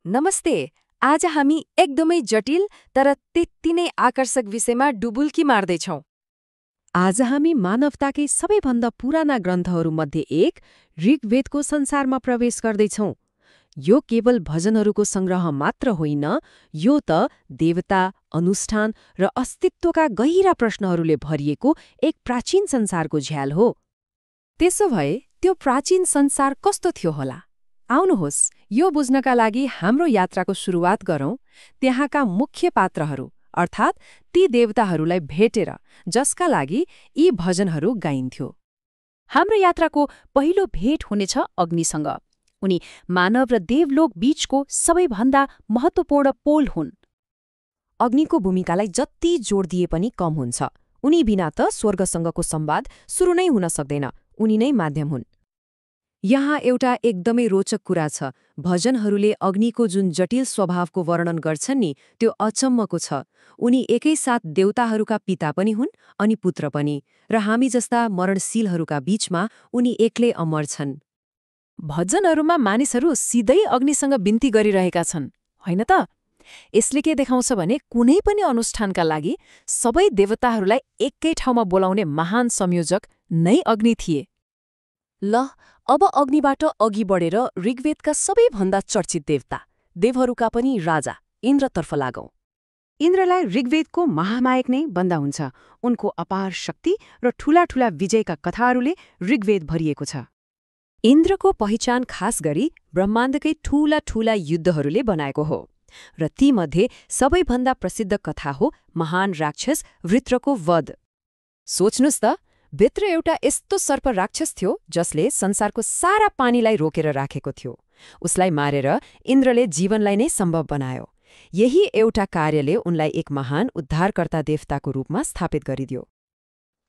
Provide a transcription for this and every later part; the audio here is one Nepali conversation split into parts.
नमस्ते। आज हामी एकदमै जटिल तर त्यति नै आकर्षक विषयमा डुबुल्की मार्दैछौँ। आज हामी मानवताकै सबैभन्दा पुराना ग्रन्थहरूमध्ये एक ऋग्वेदको संसारमा प्रवेश गर्दैछौँ। यो केवल भजनहरूको सङ्ग्रह मात्र होइन, यो त देवता, अनुष्ठान र अस्तित्वका गहिरा प्रश्नहरूले भरिएको एक प्राचीन संसारको झ्याल हो। त्यसो भए त्यो प्राचीन संसार कस्तो थियो होला? आउनुहोस्, यो बुझ्नका लागि हाम्रो यात्राको सुरुवात गरौँ त्यहाँका मुख्य पात्रहरू अर्थात् ती देवताहरूलाई भेटेर जसका लागि यी भजनहरू गाइन्थ्यो। हाम्रो यात्राको पहिलो भेट हुनेछ अग्निसँग। उनी मानव र देवलोक बीचको सबैभन्दा महत्त्वपूर्ण पोल हुन्। अग्निको भूमिकालाई जति जोड दिए पनि कम हुन्छ। उनी बिना त स्वर्गसँगको संवाद सुरु नै हुन सक्दैन। उनी नै माध्यम हुन्। यहाँ एउटा एकदमै रोचक कुरा छ। भजनहरूले अग्निको जुन जटिल स्वभावको वर्णन गर्छन् नि, त्यो अचम्मको छ। उनी एकैसाथ देवताहरूका पिता पनि हुन् अनि पुत्र पनि, र हामी जस्ता मरणशीलहरूका बीचमा उनी एक्लै अमर छन्। भजनहरूमा मानिसहरू सिधै अग्निसँग बिन्ती गरिरहेका छन्, होइन त? यसले के देखाउँछ भने कुनै पनि अनुष्ठानका लागि सबै देवताहरूलाई एकै ठाउँमा बोलाउने महान संयोजक नै अग्नि थिए। ल, अब अग्निबाट अघि बढेर ऋग्वेदका सबैभन्दा चर्चित देवता, देवहरूका पनि राजा इन्द्रतर्फ लागौं। इन्द्रलाई ऋग्वेदको महानायक नै भन्दा हुन्छ। उनको अपार शक्ति र ठूला ठूला विजयका कथाहरूले ऋग्वेद भरिएको छ। इन्द्रको पहिचान खास गरी ब्रह्माण्डकै ठूला ठूला युद्धहरूले बनाएको हो, र तीमध्ये सबैभन्दा प्रसिद्ध कथा हो महान राक्षस वृत्रको वध। सोच्नुस् त, भित्र एउटा यस्तो सर्प राक्षस थियो जसले संसारको सारा पानीलाई रोकेर राखेको थियो। उसलाई मारेर इन्द्रले जीवनलाई नै सम्भव बनायो। यही एउटा कार्यले उनलाई एक महान उद्धारकर्ता देवताको रूपमा स्थापित गरिदियो।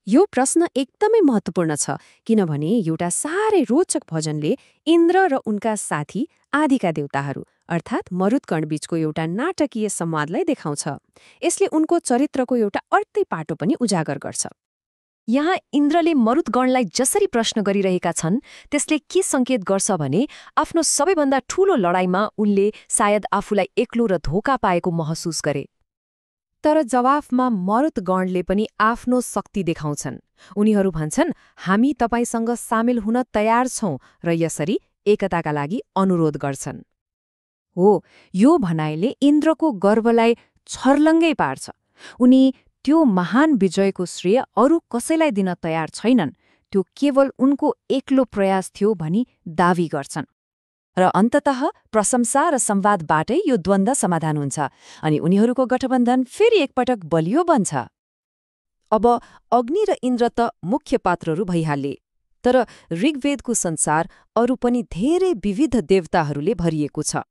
यो प्रश्न एकदमै महत्त्वपूर्ण छ, किनभने एउटा साह्रै रोचक भजनले इन्द्र र उनका साथी आदिका देवताहरू अर्थात् मरुत्कणबीचको एउटा नाटकीय संवादलाई देखाउँछ। यसले उनको चरित्रको एउटा अर्कै पाटो पनि उजागर गर्छ। यहाँ इन्द्रले मरुत्गणलाई जसरी प्रश्न गरिरहेका छन्, त्यसले के सङ्केत गर्छ भने आफ्नो सबैभन्दा ठूलो लडाईँमा उनले सायद आफूलाई एक्लो र धोका पाएको महसुस गरे। तर जवाफमा मरुत्गणले पनि आफ्नो शक्ति देखाउँछन्। उनीहरू भन्छन्, हामी तपाईसँग सामेल हुन तयार छौं, र यसरी एकताका लागि अनुरोध गर्छन्। हो, यो भनाइले इन्द्रको गर्वलाई छर्लङ्गै पार्छ। उनी त्यो महान विजयको श्रेय अरू कसैलाई दिन तयार छैनन्। त्यो केवल उनको एक्लो प्रयास थियो भनी दावी गर्छन्। र अन्ततः प्रशंसा र संवादबाटै यो द्वन्द्व समाधान हुन्छ, अनि उनीहरूको गठबन्धन फेरि एकपटक बलियो बन्छ। अब अग्नि र इन्द्र त मुख्य पात्रहरू भइहाले, तर ऋग्वेदको संसार अरू पनि धेरै विविध देवताहरूले भरिएको छ।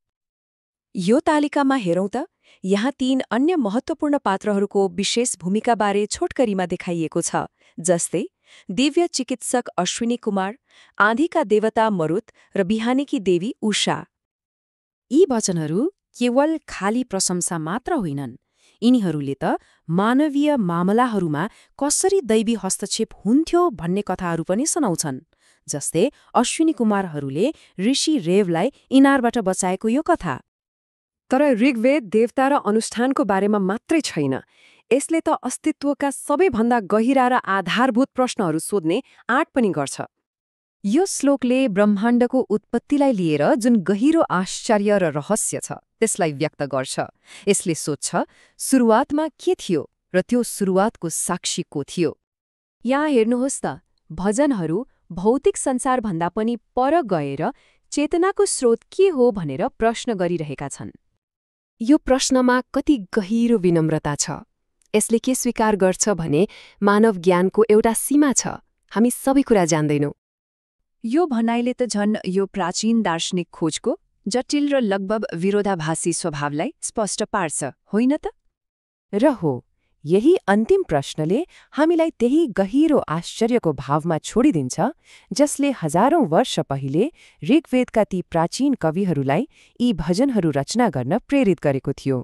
यो तालिकामा हेरौँ त, यहाँ 3 अन्य महत्त्वपूर्ण पात्रहरूको विशेष भूमिकाबारे छोटकरीमा देखाइएको छ, जस्तै दिव्य चिकित्सक अश्विनी कुमार, आँधीका देवता मरुत र बिहानीकी देवी उषा। यी वचनहरू केवल खाली प्रशंसा मात्र होइनन्। यिनीहरूले त मानवीय मामलाहरूमा कसरी दैवी हस्तक्षेप हुन्थ्यो भन्ने कथाहरू पनि सुनाउँछन्। जस्तै अश्विनी कुमारहरूले ऋषि रेवलाई इनारबाट बचाएको यो कथा। तर ऋग्वेद देवता र अनुष्ठानको बारेमा मात्रै छैन। यसले त अस्तित्वका सबैभन्दा गहिरा र आधारभूत प्रश्नहरू सोध्ने आँट पनि गर्छ। यो श्लोकले ब्रह्माण्डको उत्पत्तिलाई लिएर जुन गहिरो आश्चर्य र रहस्य छ, त्यसलाई व्यक्त गर्छ। यसले सोध्छ, सुरुवातमा के थियो र त्यो सुरुवातको साक्षी को थियो? यहाँ हेर्नुहोस् त, भजनहरू भौतिक संसारभन्दा पनि पर गएर चेतनाको स्रोत के हो भनेर प्रश्न गरिरहेका छन्। यो प्रश्नमा कति गहिरो विनम्रता छ। यसले के स्वीकार गर्छ भने मानव ज्ञानको एउटा सीमा छ। हामी सबै कुरा जान्दैनौँ। यो भनाइले त झन् यो प्राचीन दार्शनिक खोजको जटिल र लगभग विरोधाभासी स्वभावलाई स्पष्ट पार्छ, होइन त? र हो, यही अन्तिम प्रश्नले हामीलाई त्यही गहिरो आश्चर्यको भावमा छोडिदिन्छ जसले हजारौं वर्ष पहिले ऋग्वेदका ती प्राचीन कविहरूलाई यी भजनहरू रचना गर्न प्रेरित गरेको थियो।